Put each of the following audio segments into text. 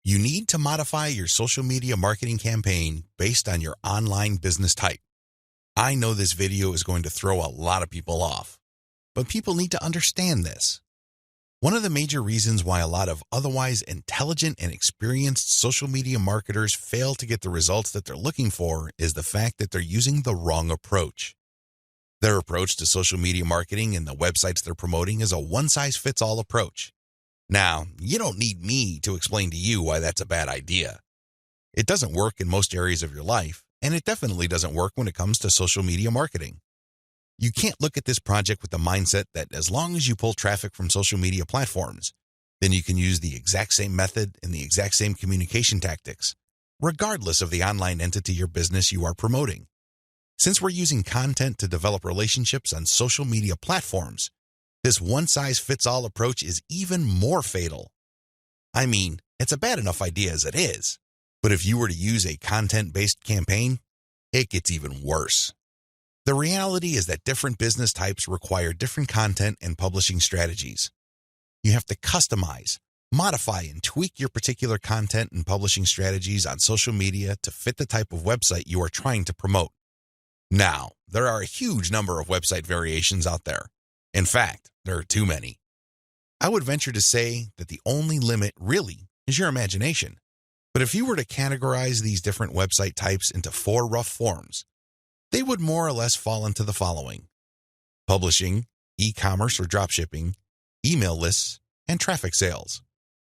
You need to modify your social media marketing campaign based on your online business type. I know this video is going to throw a lot of people off, but people need to understand this. One of the major reasons why a lot of otherwise intelligent and experienced social media marketers fail to get the results that they're looking for is the fact that they're using the wrong approach. Their approach to social media marketing and the websites they're promoting is a one-size-fits-all approach. Now, you don't need me to explain to you why that's a bad idea. It doesn't work in most areas of your life, and it definitely doesn't work when it comes to social media marketing. You can't look at this project with the mindset that as long as you pull traffic from social media platforms, then you can use the exact same method and the exact same communication tactics, regardless of the online entity or business you are promoting. Since we're using content to develop relationships on social media platforms, this one-size-fits-all approach is even more fatal. I mean, it's a bad enough idea as it is, but if you were to use a content-based campaign, it gets even worse. The reality is that different business types require different content and publishing strategies. You have to customize, modify, and tweak your particular content and publishing strategies on social media to fit the type of website you are trying to promote. Now, there are a huge number of website variations out there. In fact, there are too many. I would venture to say that the only limit really is your imagination. But if you were to categorize these different website types into 4 rough forms, they would more or less fall into the following: publishing, e-commerce or dropshipping, email lists, and traffic sales.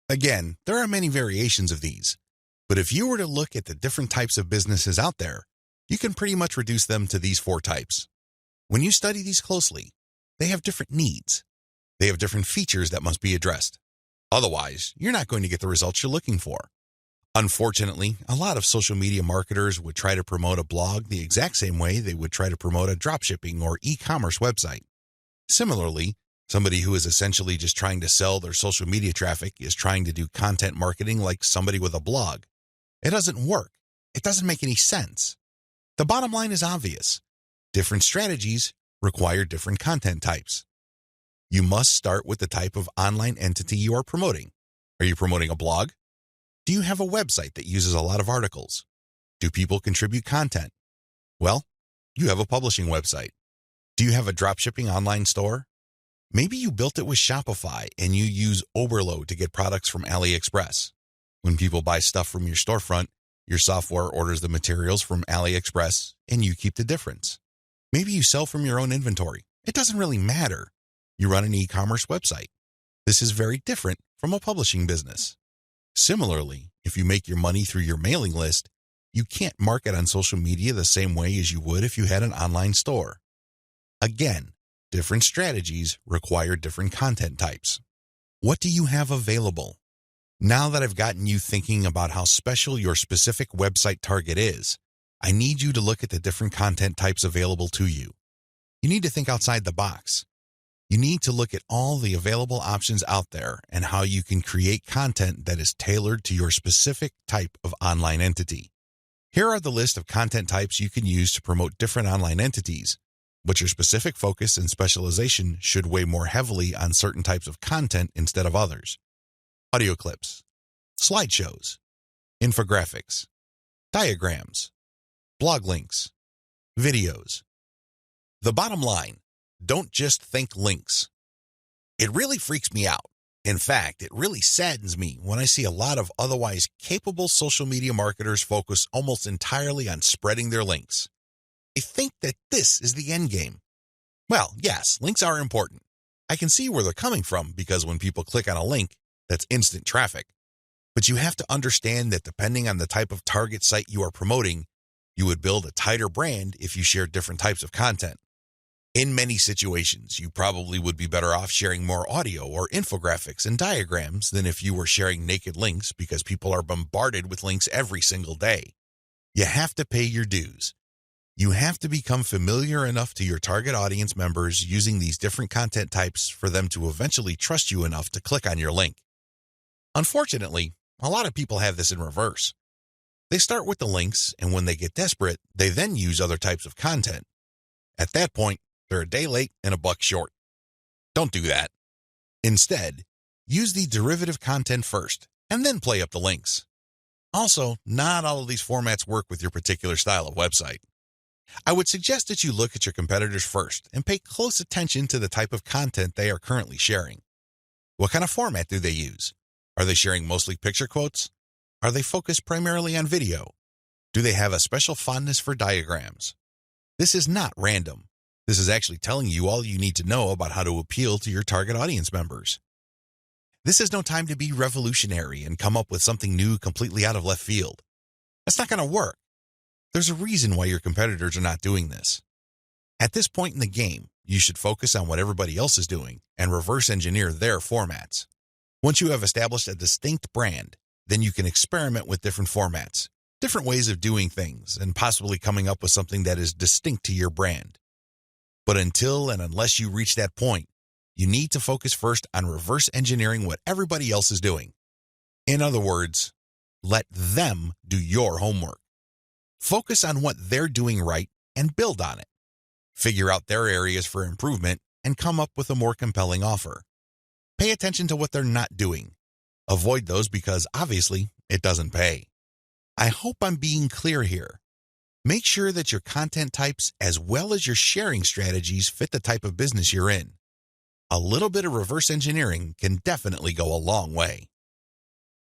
Again, there are many variations of these, but if you were to look at the different types of businesses out there, you can pretty much reduce them to these 4 types. When you study these closely, they have different needs. They have different features that must be addressed. Otherwise, you're not going to get the results you're looking for. Unfortunately, a lot of social media marketers would try to promote a blog the exact same way they would try to promote a dropshipping or e-commerce website. Similarly, somebody who is essentially just trying to sell their social media traffic is trying to do content marketing like somebody with a blog. It doesn't work. It doesn't make any sense. The bottom line is obvious. Different strategies require different content types. You must start with the type of online entity you are promoting. Are you promoting a blog? Do you have a website that uses a lot of articles? Do people contribute content? Well, you have a publishing website. Do you have a dropshipping online store? Maybe you built it with Shopify and you use Oberlo to get products from AliExpress. When people buy stuff from your storefront, your software orders the materials from AliExpress and you keep the difference. Maybe you sell from your own inventory. It doesn't really matter. You run an e-commerce website. This is very different from a publishing business. Similarly, if you make your money through your mailing list, you can't market on social media the same way as you would if you had an online store. Again, different strategies require different content types. What do you have available? Now that I've gotten you thinking about how special your specific website target is, I need you to look at the different content types available to you. You need to think outside the box. You need to look at all the available options out there and how you can create content that is tailored to your specific type of online entity. Here are the list of content types you can use to promote different online entities, but your specific focus and specialization should weigh more heavily on certain types of content instead of others. Audio clips, slideshows, infographics, diagrams, blog links, videos. The bottom line: don't just think links. It really freaks me out. In fact, it really saddens me when I see a lot of otherwise capable social media marketers focus almost entirely on spreading their links. They think that this is the end game. Well, yes, links are important. I can see where they're coming from because when people click on a link, that's instant traffic. But you have to understand that depending on the type of target site you are promoting, you would build a tighter brand if you share different types of content. In many situations, you probably would be better off sharing more audio or infographics and diagrams than if you were sharing naked links because people are bombarded with links every single day. You have to pay your dues. You have to become familiar enough to your target audience members using these different content types for them to eventually trust you enough to click on your link. Unfortunately, a lot of people have this in reverse. They start with the links, and when they get desperate, they then use other types of content. At that point, they're a day late and a buck short. Don't do that. Instead, use the derivative content first and then play up the links. Also, not all of these formats work with your particular style of website. I would suggest that you look at your competitors first and pay close attention to the type of content they are currently sharing. What kind of format do they use? Are they sharing mostly picture quotes? Are they focused primarily on video? Do they have a special fondness for diagrams? This is not random. This is actually telling you all you need to know about how to appeal to your target audience members. This is no time to be revolutionary and come up with something new completely out of left field. That's not going to work. There's a reason why your competitors are not doing this. At this point in the game, you should focus on what everybody else is doing and reverse engineer their formats. Once you have established a distinct brand, then you can experiment with different formats, different ways of doing things, and possibly coming up with something that is distinct to your brand. But until and unless you reach that point, you need to focus first on reverse engineering what everybody else is doing. In other words, let them do your homework. Focus on what they're doing right and build on it. Figure out their areas for improvement and come up with a more compelling offer. Pay attention to what they're not doing. Avoid those because obviously it doesn't pay. I hope I'm being clear here. Make sure that your content types as well as your sharing strategies fit the type of business you're in. A little bit of reverse engineering can definitely go a long way.